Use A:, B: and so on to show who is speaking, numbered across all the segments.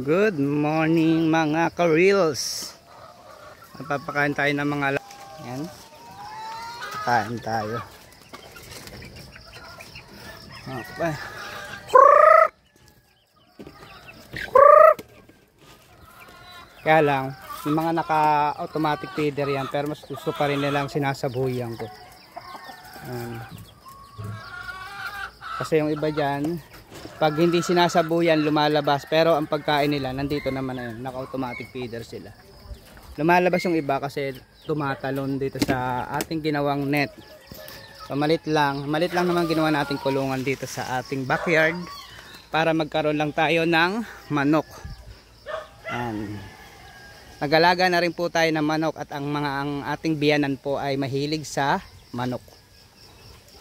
A: Good morning mga ka-reels. Napapakain tayo ng mga yan. Kain tayo. Okay. Kaya lang, yung mga naka-automatic feeder yan, pero mas gusto pa rin nilang sinasabuyan ko. Kasi yung iba dyan, pag hindi sinasabuyan lumalabas, pero ang pagkain nila nandito naman na yun, naka-automatic feeder sila. Lumalabas yung iba kasi tumatalon dito sa ating ginawang net. So malit lang naman ginawa nating kulungan dito sa ating backyard para magkaroon lang tayo ng manok. Nagalaga na rin po tayo ng manok at ang ating biyanan po ay mahilig sa manok.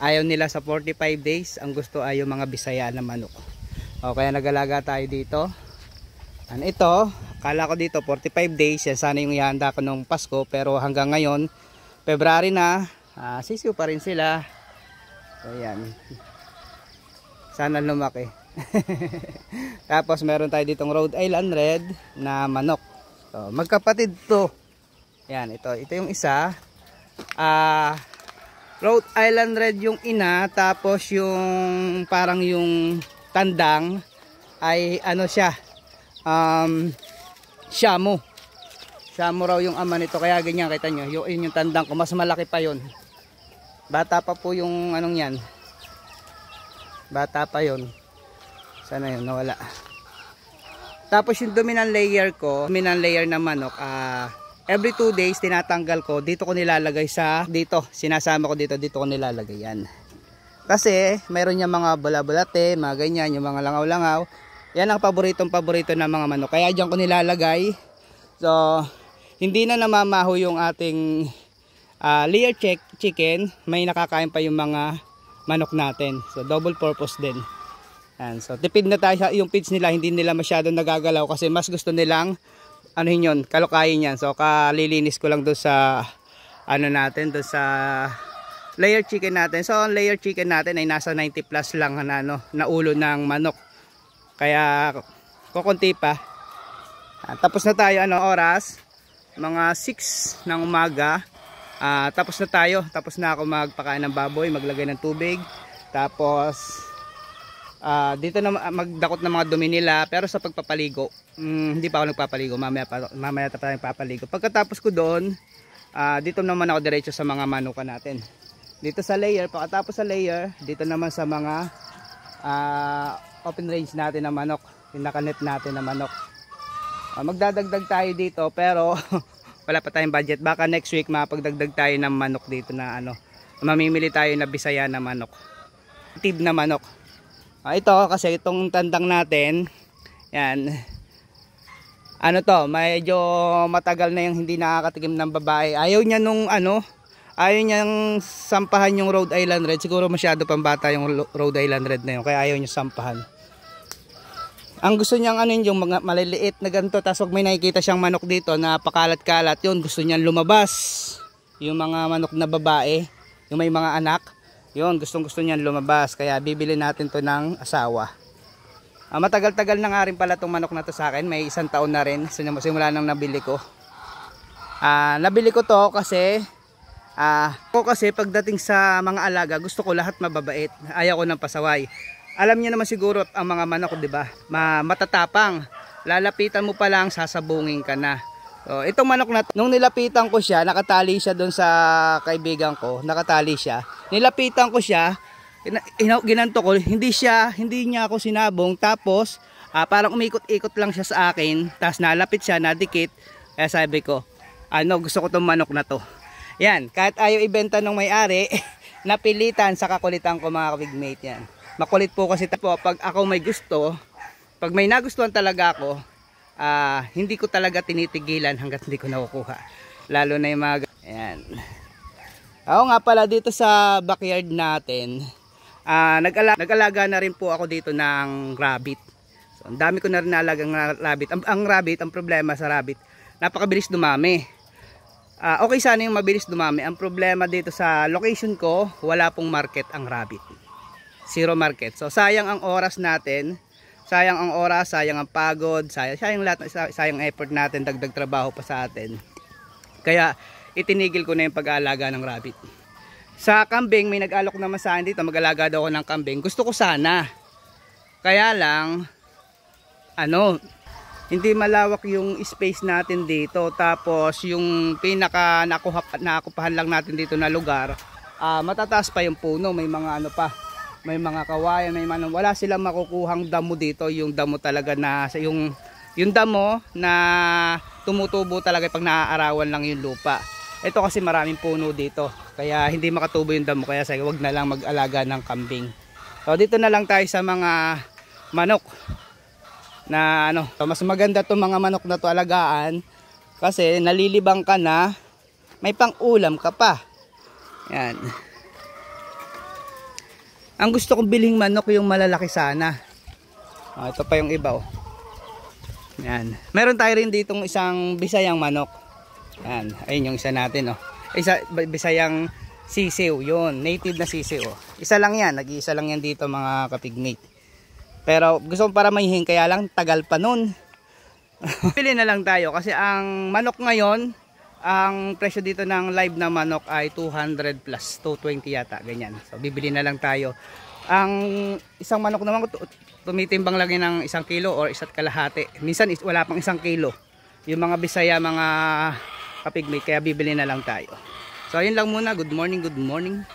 A: Ayaw nila sa 45 days, ang gusto ay yung mga Bisaya na manok. O kaya nagalaga tayo dito. Ito, akala ko dito 45 days, yan sana yung ihanda ko nung Pasko, pero hanggang ngayon, February na, sisiw pa rin sila. So yan. Sana lumaki. Tapos meron tayo ditong Rhode Island Red na manok. So, magkapatid to. Yan, ito yung isa. Rhode Island Red yung ina, tapos yung parang yung tandang ay ano siya, Shamu raw yung ama nito, kaya ganyan, kita nyo, yun yung tandang ko, mas malaki pa yun. Bata pa po yung anong yan, bata pa yun. Sana yun, nawala. Tapos yung dominant layer ko, dominant layer na manok, every 2 days tinatanggal ko, dito ko nilalagay sa dito, sinasama ko dito ko nilalagay yan. Kasi mayroon niya mga bula-bulate, mga ganyan, yung mga langaw-langaw. Yan ang paborito ng mga manok. Kaya diyan ko nilalagay. So, hindi na namamaho yung ating layer chicken, may nakakain pa yung mga manok natin. So, double purpose din. Yan. So, tipid na tayo sa yung feeds nila, hindi nila masyadong nagagalaw kasi mas gusto nilang anuhin yun, kalukayin yan. So kalilinis ko lang doon sa ano natin, doon sa layer chicken natin. So ang layer chicken natin ay nasa 90 plus lang na ulo ng manok. Kaya kukunti pa. Tapos na tayo, oras? Mga 6 ng umaga. Tapos na tayo. Tapos na ako magpakain ng baboy, maglagay ng tubig. Tapos dito na magdakot ng mga dumi nila, pero sa pagpapaligo hindi pa ako nagpapaligo, mamaya pa tayo papaligo. Pagkatapos ko doon, dito naman ako diretso sa mga manuka natin. Dito sa layer, pagkatapos sa layer, dito naman sa mga open range natin na manok, yung nakanet natin na manok. Magdadagdag tayo dito, pero wala pa tayong budget. Baka next week mapagdagdag tayo ng manok dito na mamimili tayo na Bisaya na manok, tib na manok. Ito kasi itong tandang natin, yan, medyo matagal na yung hindi nakakatikim ng babae. Ayaw niya ayaw niyang sampahan yung Rhode Island Red. Siguro masyado pang bata yung Rhode Island Red na yun, kaya ayaw niya sampahan. Ang gusto niyang yung mga maliliit na ganito, tapos pag may nakikita siyang manok dito na pakalat-kalat, yun gusto niyang lumabas. Yung mga manok na babae, yung may mga anak, yun, gusto niyan lumabas. Kaya bibili natin to ng asawa. Matagal-tagal na nga rin pala itong manok na to sa akin. May 1 taon na rin simula nang nabili ko. Nabili ko to kasi pagdating sa mga alaga, gusto ko lahat mababait. Ayaw ko ng pasaway. Alam niyo naman siguro ang mga manok, di ba? Matatapang. Lalapitan mo pa lang, sasabungin ka na. So, itong manok na nung nilapitan ko siya, nakatali siya doon sa kaibigan ko, nakatali siya. Nilapitan ko siya, ginanto ko, hindi niya ako sinabong, tapos parang umikot-ikot lang siya sa akin, tapos nalapit siya, nadikit. Kaya sabi ko, gusto ko tong manok na to. Yan, kahit ayaw ibenta ng may-ari, napilitan sa kakulitan ko mga kabigmate yan. Makulit po kasi pag ako may gusto, pag may nagustuhan talaga ako, hindi ko talaga tinitigilan hanggat hindi ko nakukuha. Lalo na yung mga ayan. Oo nga pala, dito sa backyard natin, nag-alaga na rin po ako dito ng rabbit. So, ang dami ko na rin naalagang rabbit. Ang rabbit, ang problema sa rabbit, napakabilis dumami. Okay sana yung mabilis dumami. Ang problema dito sa location ko, wala pong market ang rabbit. Zero market. So sayang ang oras natin. sayang ang oras, sayang ang pagod, sayang lahat, sayang effort natin, dagdag trabaho pa sa atin. Kaya itinigil ko na yung pag-aalaga ng rabbit. Sa kambing, may nag-alok naman sa akin dito, mag-alaga daw ako ng kambing. Gusto ko sana. Kaya lang, hindi malawak yung space natin dito. Tapos yung pinaka nakupahan lang natin dito na lugar, matataas pa yung puno. May mga may mga kawayan, wala silang makukuhang damo dito. Yung damo talaga na, yung damo na tumutubo talaga pag naaarawan lang yung lupa. Ito kasi maraming puno dito, kaya hindi makatubo yung damo, kaya wag na lang mag-alaga ng kambing. So dito na lang tayo sa mga manok na mas maganda tong mga manok na to alagaan kasi nalilibang ka na, may pang-ulam ka pa. Yan. Ang gusto kong biling manok yung malalaki sana. Ito pa yung iba, oh. Yan. Meron tayo rin ditong isang Bisayang manok. Yan, ayun yung isa natin, oh. Bisayang sisiw, yun, native na sisiw, oh. Isa lang yan, nag-iisa lang yan dito mga kapigmate. Pero gusto ko para mahihin, kaya lang tagal pa nun. Pili na lang tayo kasi ang manok ngayon, ang presyo dito ng live na manok ay 200 plus, 220 yata, ganyan. So bibili na lang tayo. Ang isang manok naman tumitimbang lang ng 1 kilo or 1.5 kilo. Minsan wala pang 1 kilo. Yung mga Bisaya, mga kapigmate, kaya bibili na lang tayo. So ayun lang muna, good morning, good morning.